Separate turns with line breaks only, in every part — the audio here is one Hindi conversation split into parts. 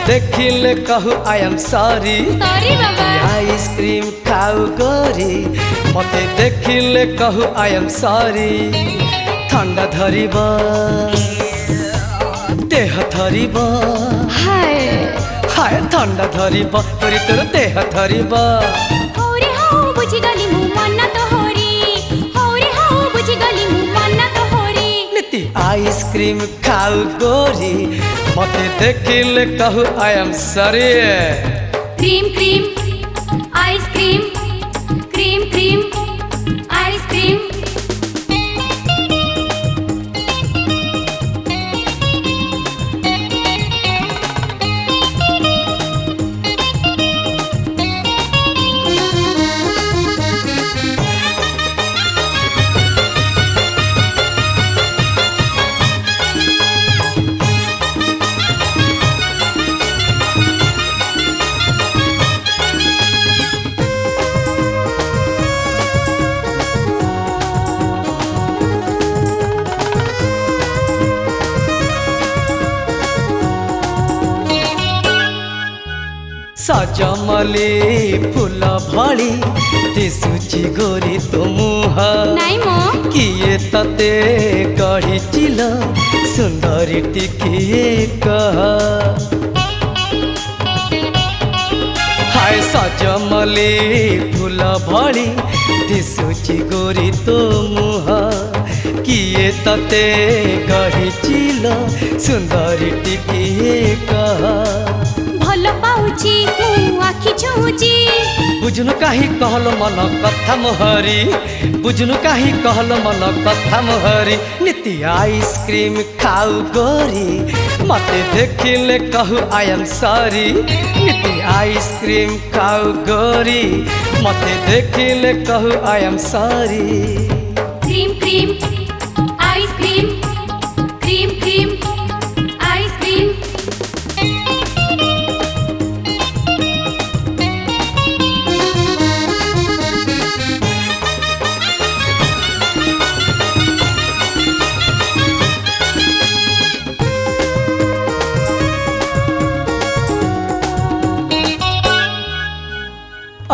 देखिले कहू I am sorry
sorry Baba
ice cream खाऊ गोरी मते देखिले कहू आई एम सॉरी ठंडा धरिब देह धरिब
हाय
हाय ठंडा धरिब तोरी तोर देह धरिब
हौरे हौ बुझी गली मु मन तो होरी हौरे हौ बुझी गली मु मन तो होरी
नीति आइसक्रीम खाऊ गोरी मते देखिले कहू I am sorry
cream cream ice cream cream cream ice cream
सजमली फूल भली दिशुची गोरी तो मुह
नाई मो
किए तते गढ़िचिल सुंदरी टिकिए कह हाय सजमली फूल भली दिशुची गोरी तो मुह किए तते गढ़िचिल सुंदरी टिकिए कह
भल पाउची मु आखि छुची
बुझनु काहे कहलो मन कथा मोहरी बुझनु काहे कहलो मन कथा मोहरी नीति आइसक्रीम खाऊ गोरी मते देखिले कहू आई एम सॉरी नीति आइसक्रीम खाऊ गोरी मते देखिले कहू I am sorry
cream cream ice cream cream cream ice cream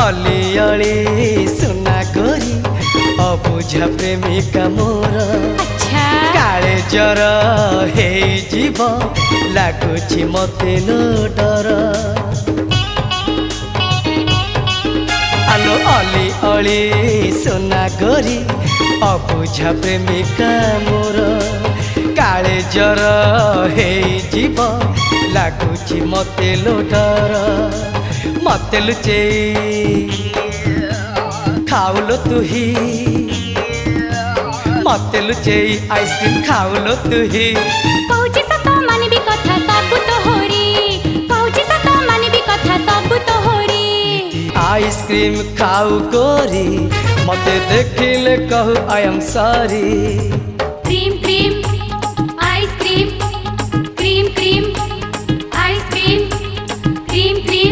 Ali Ali सुना गोरी अबुझा प्रेमिका मोर
अच्छा
काले जर हे जीव लागुची मते नो डर आलो अली अली सुना गोरी अबुझा प्रेमिका मोर काले जर हे जीव लागुची मते लो डर मते लुचे खाउलो तुही मते लुचे आइसक्रीम खाउलो तुही
पहुँची सत मानवी कथा सब तो होरी पहुँची सत मानवी कथा सब तो होरी
आइसक्रीम खाऊ गोरी मते देखिले कहू I am sorry
cream cream ice cream cream cream ice cream cream cream